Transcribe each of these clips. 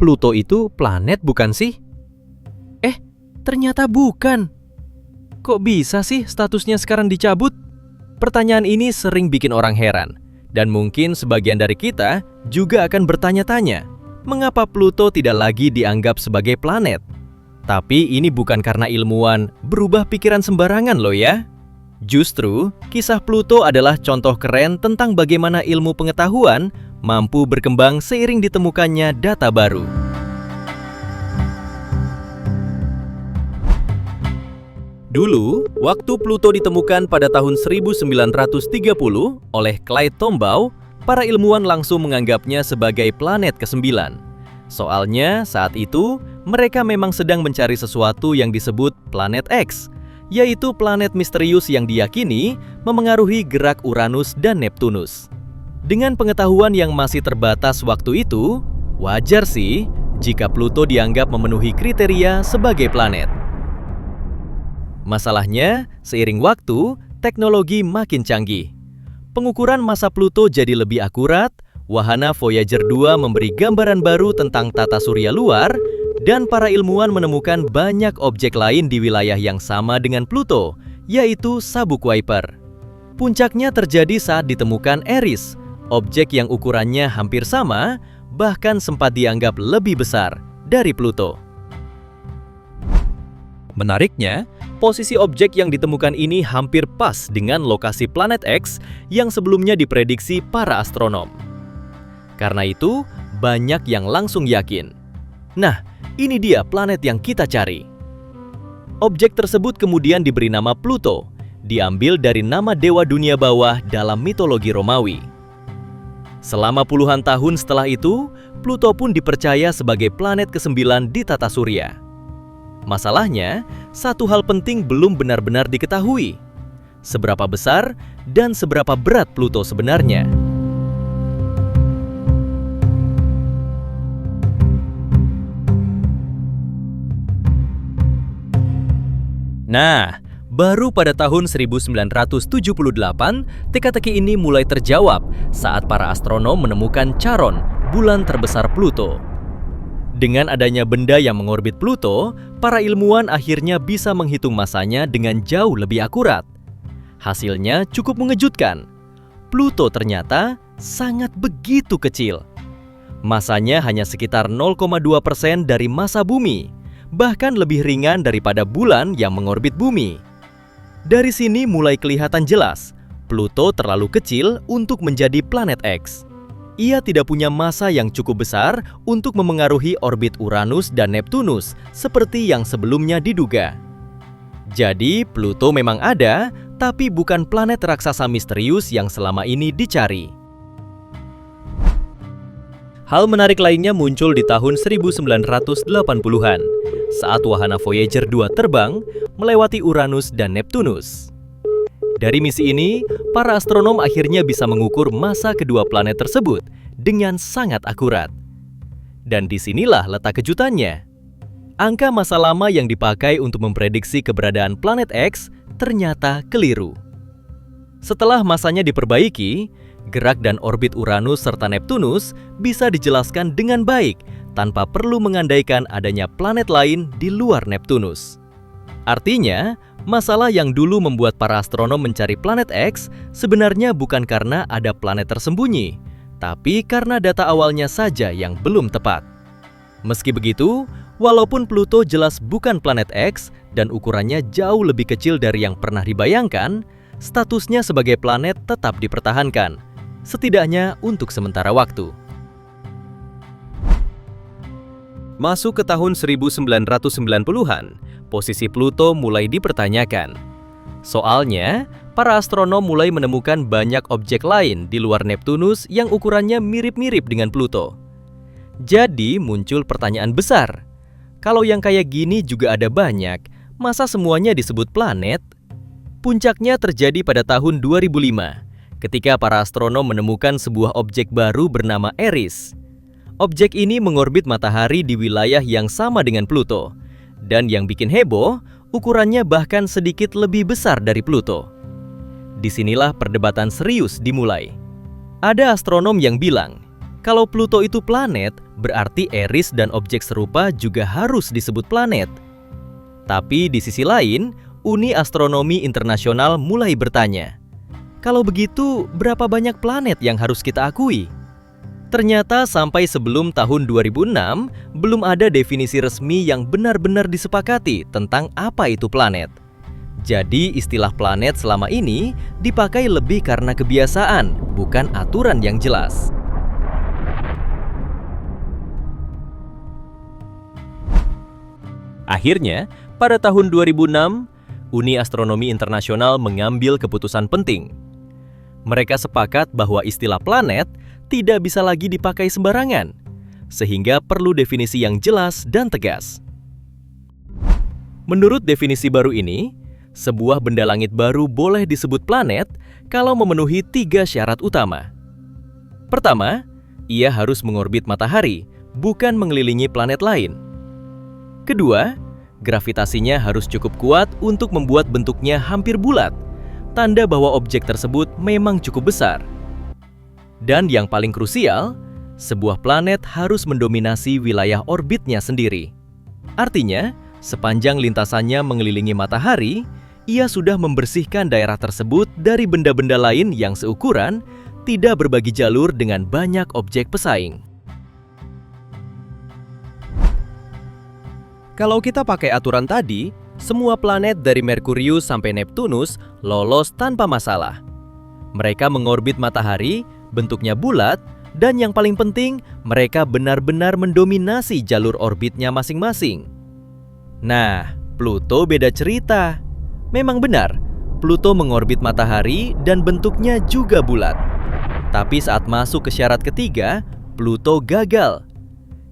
Pluto itu planet bukan sih? Ternyata bukan. Kok bisa sih statusnya sekarang dicabut? Pertanyaan ini sering bikin orang heran. Dan mungkin sebagian dari kita juga akan bertanya-tanya, mengapa Pluto tidak lagi dianggap sebagai planet? Tapi ini bukan karena ilmuwan berubah pikiran sembarangan loh ya. Justru, kisah Pluto adalah contoh keren tentang bagaimana ilmu pengetahuan mampu berkembang seiring ditemukannya data baru. Dulu, waktu Pluto ditemukan pada tahun 1930 oleh Clyde Tombaugh, para ilmuwan langsung menganggapnya sebagai planet ke-9. Soalnya, saat itu, mereka memang sedang mencari sesuatu yang disebut planet X, yaitu planet misterius yang diyakini memengaruhi gerak Uranus dan Neptunus. Dengan pengetahuan yang masih terbatas waktu itu, wajar sih jika Pluto dianggap memenuhi kriteria sebagai planet. Masalahnya, seiring waktu, teknologi makin canggih. Pengukuran massa Pluto jadi lebih akurat, wahana Voyager 2 memberi gambaran baru tentang tata surya luar, dan para ilmuwan menemukan banyak objek lain di wilayah yang sama dengan Pluto, yaitu sabuk Kuiper. Puncaknya terjadi saat ditemukan Eris, objek yang ukurannya hampir sama, bahkan sempat dianggap lebih besar dari Pluto. Menariknya, posisi objek yang ditemukan ini hampir pas dengan lokasi planet X yang sebelumnya diprediksi para astronom. Karena itu, banyak yang langsung yakin. Nah, ini dia planet yang kita cari. Objek tersebut kemudian diberi nama Pluto, diambil dari nama dewa dunia bawah dalam mitologi Romawi. Selama puluhan tahun setelah itu, Pluto pun dipercaya sebagai planet ke-9 di tata surya. Masalahnya, satu hal penting belum benar-benar diketahui. Seberapa besar dan seberapa berat Pluto sebenarnya? Nah, baru pada tahun 1978, teka-teki ini mulai terjawab saat para astronom menemukan Charon, bulan terbesar Pluto. Dengan adanya benda yang mengorbit Pluto, para ilmuwan akhirnya bisa menghitung massanya dengan jauh lebih akurat. Hasilnya cukup mengejutkan. Pluto ternyata sangat begitu kecil. Massanya hanya sekitar 0,2% dari massa bumi, bahkan lebih ringan daripada bulan yang mengorbit bumi. Dari sini mulai kelihatan jelas, Pluto terlalu kecil untuk menjadi planet X. Ia tidak punya massa yang cukup besar untuk memengaruhi orbit Uranus dan Neptunus seperti yang sebelumnya diduga. Jadi, Pluto memang ada, tapi bukan planet raksasa misterius yang selama ini dicari. Hal menarik lainnya muncul di tahun 1980-an, saat wahana Voyager 2 terbang melewati Uranus dan Neptunus. Dari misi ini, para astronom akhirnya bisa mengukur massa kedua planet tersebut dengan sangat akurat. Dan disinilah letak kejutannya. Angka massa lama yang dipakai untuk memprediksi keberadaan planet X ternyata keliru. Setelah massanya diperbaiki, gerak dan orbit Uranus serta Neptunus bisa dijelaskan dengan baik tanpa perlu mengandaikan adanya planet lain di luar Neptunus. Artinya, masalah yang dulu membuat para astronom mencari planet X sebenarnya bukan karena ada planet tersembunyi, tapi karena data awalnya saja yang belum tepat. Meski begitu, walaupun Pluto jelas bukan planet X dan ukurannya jauh lebih kecil dari yang pernah dibayangkan, statusnya sebagai planet tetap dipertahankan, setidaknya untuk sementara waktu. Masuk ke tahun 1990-an, posisi Pluto mulai dipertanyakan. Soalnya, para astronom mulai menemukan banyak objek lain di luar Neptunus yang ukurannya mirip-mirip dengan Pluto. Jadi muncul pertanyaan besar. Kalau yang kayak gini juga ada banyak, masa semuanya disebut planet? Puncaknya terjadi pada tahun 2005, ketika para astronom menemukan sebuah objek baru bernama Eris. Objek ini mengorbit matahari di wilayah yang sama dengan Pluto. Dan yang bikin heboh, ukurannya bahkan sedikit lebih besar dari Pluto. Disinilah perdebatan serius dimulai. Ada astronom yang bilang, Kalau Pluto itu planet, berarti Eris dan objek serupa juga harus disebut planet. Tapi di sisi lain, Uni Astronomi Internasional mulai bertanya, kalau begitu, berapa banyak planet yang harus kita akui? Ternyata sampai sebelum tahun 2006, belum ada definisi resmi yang benar-benar disepakati tentang apa itu planet. Jadi istilah planet selama ini dipakai lebih karena kebiasaan, bukan aturan yang jelas. Akhirnya, pada tahun 2006, Uni Astronomi Internasional mengambil keputusan penting. Mereka sepakat bahwa istilah planet tidak bisa lagi dipakai sembarangan, sehingga perlu definisi yang jelas dan tegas. Menurut definisi baru ini, sebuah benda langit baru boleh disebut planet kalau memenuhi 3 syarat utama. Pertama, ia harus mengorbit matahari, bukan mengelilingi planet lain. Kedua, gravitasinya harus cukup kuat untuk membuat bentuknya hampir bulat, tanda bahwa objek tersebut memang cukup besar. Dan yang paling krusial, sebuah planet harus mendominasi wilayah orbitnya sendiri. Artinya, sepanjang lintasannya mengelilingi matahari, ia sudah membersihkan daerah tersebut dari benda-benda lain yang seukuran, tidak berbagi jalur dengan banyak objek pesaing. Kalau kita pakai aturan tadi, semua planet dari Merkurius sampai Neptunus lolos tanpa masalah. Mereka mengorbit matahari, bentuknya bulat, dan yang paling penting, mereka benar-benar mendominasi jalur orbitnya masing-masing. Nah, Pluto beda cerita. Memang benar, Pluto mengorbit matahari dan bentuknya juga bulat. Tapi saat masuk ke syarat ketiga, Pluto gagal.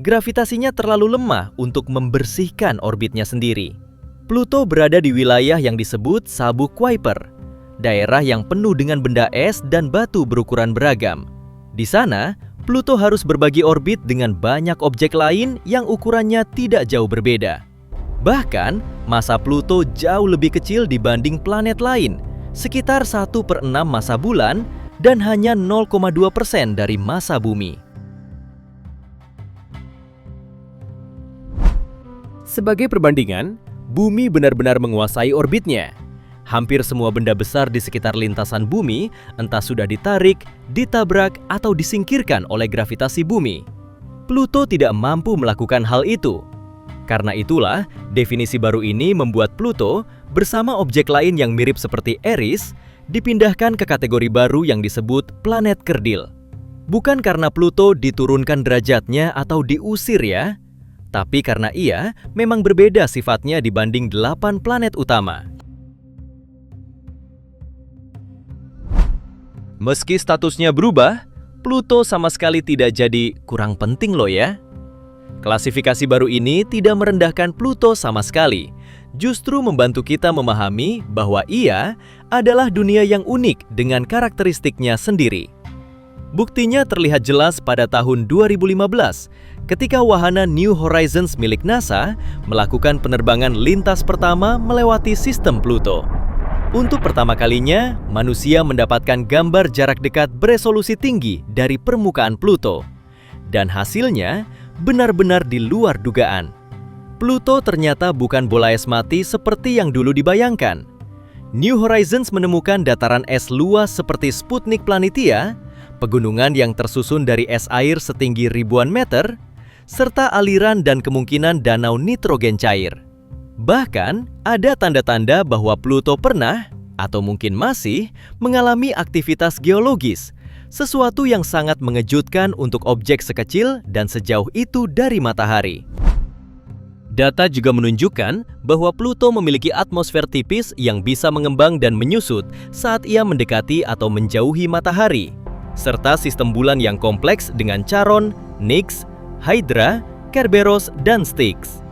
Gravitasinya terlalu lemah untuk membersihkan orbitnya sendiri. Pluto berada di wilayah yang disebut Sabuk Kuiper, daerah yang penuh dengan benda es dan batu berukuran beragam. Di sana, Pluto harus berbagi orbit dengan banyak objek lain yang ukurannya tidak jauh berbeda. Bahkan, massa Pluto jauh lebih kecil dibanding planet lain, sekitar 1/6 massa bulan dan hanya 0,2% dari massa bumi. Sebagai perbandingan, bumi benar-benar menguasai orbitnya. Hampir semua benda besar di sekitar lintasan bumi entah sudah ditarik, ditabrak, atau disingkirkan oleh gravitasi bumi. Pluto tidak mampu melakukan hal itu. Karena itulah, definisi baru ini membuat Pluto bersama objek lain yang mirip seperti Eris dipindahkan ke kategori baru yang disebut planet kerdil. Bukan karena Pluto diturunkan derajatnya atau diusir ya, tapi karena ia memang berbeda sifatnya dibanding 8 planet utama. Meski statusnya berubah, Pluto sama sekali tidak jadi kurang penting loh ya. Klasifikasi baru ini tidak merendahkan Pluto sama sekali, justru membantu kita memahami bahwa ia adalah dunia yang unik dengan karakteristiknya sendiri. Buktinya terlihat jelas pada tahun 2015, ketika wahana New Horizons milik NASA melakukan penerbangan lintas pertama melewati sistem Pluto. Untuk pertama kalinya, manusia mendapatkan gambar jarak dekat beresolusi tinggi dari permukaan Pluto. Dan hasilnya benar-benar di luar dugaan. Pluto ternyata bukan bola es mati seperti yang dulu dibayangkan. New Horizons menemukan dataran es luas seperti Sputnik Planitia, pegunungan yang tersusun dari es air setinggi ribuan meter, serta aliran dan kemungkinan danau nitrogen cair. Bahkan, ada tanda-tanda bahwa Pluto pernah, atau mungkin masih, mengalami aktivitas geologis, sesuatu yang sangat mengejutkan untuk objek sekecil dan sejauh itu dari matahari. Data juga menunjukkan bahwa Pluto memiliki atmosfer tipis yang bisa mengembang dan menyusut saat ia mendekati atau menjauhi matahari, serta sistem bulan yang kompleks dengan Charon, Nix, Hydra, Kerberos, dan Styx.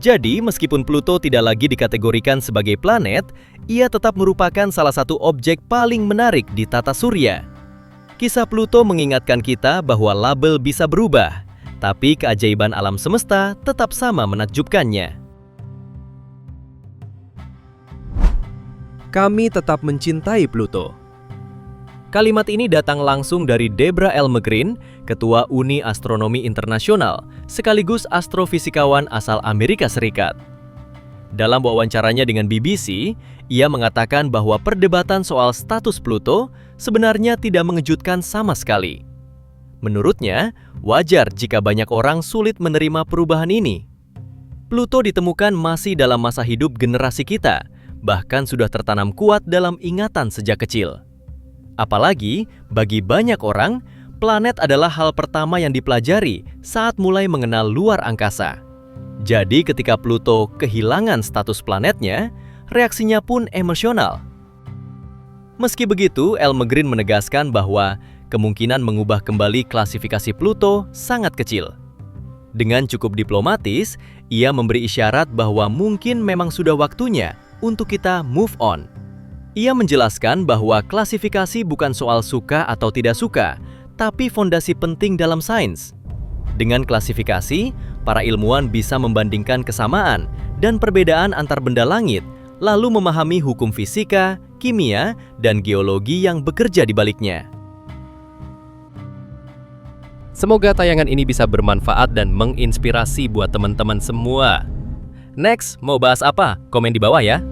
Jadi, meskipun Pluto tidak lagi dikategorikan sebagai planet, ia tetap merupakan salah satu objek paling menarik di tata surya. Kisah Pluto mengingatkan kita bahwa label bisa berubah, tapi keajaiban alam semesta tetap sama menakjubkannya. Kami tetap mencintai Pluto. Kalimat ini datang langsung dari Deborah Elmegren, Ketua Uni Astronomi Internasional, sekaligus astrofisikawan asal Amerika Serikat. Dalam wawancaranya dengan BBC, ia mengatakan bahwa perdebatan soal status Pluto sebenarnya tidak mengejutkan sama sekali. Menurutnya, wajar jika banyak orang sulit menerima perubahan ini. Pluto ditemukan masih dalam masa hidup generasi kita, bahkan sudah tertanam kuat dalam ingatan sejak kecil. Apalagi, bagi banyak orang, planet adalah hal pertama yang dipelajari saat mulai mengenal luar angkasa. Jadi ketika Pluto kehilangan status planetnya, reaksinya pun emosional. Meski begitu, Elmegren menegaskan bahwa kemungkinan mengubah kembali klasifikasi Pluto sangat kecil. Dengan cukup diplomatis, ia memberi isyarat bahwa mungkin memang sudah waktunya untuk kita move on. Ia menjelaskan bahwa klasifikasi bukan soal suka atau tidak suka, tapi fondasi penting dalam sains. Dengan klasifikasi, para ilmuwan bisa membandingkan kesamaan dan perbedaan antar benda langit, lalu memahami hukum fisika, kimia, dan geologi yang bekerja di baliknya. Semoga tayangan ini bisa bermanfaat dan menginspirasi buat teman-teman semua. Next, mau bahas apa? Komen di bawah ya.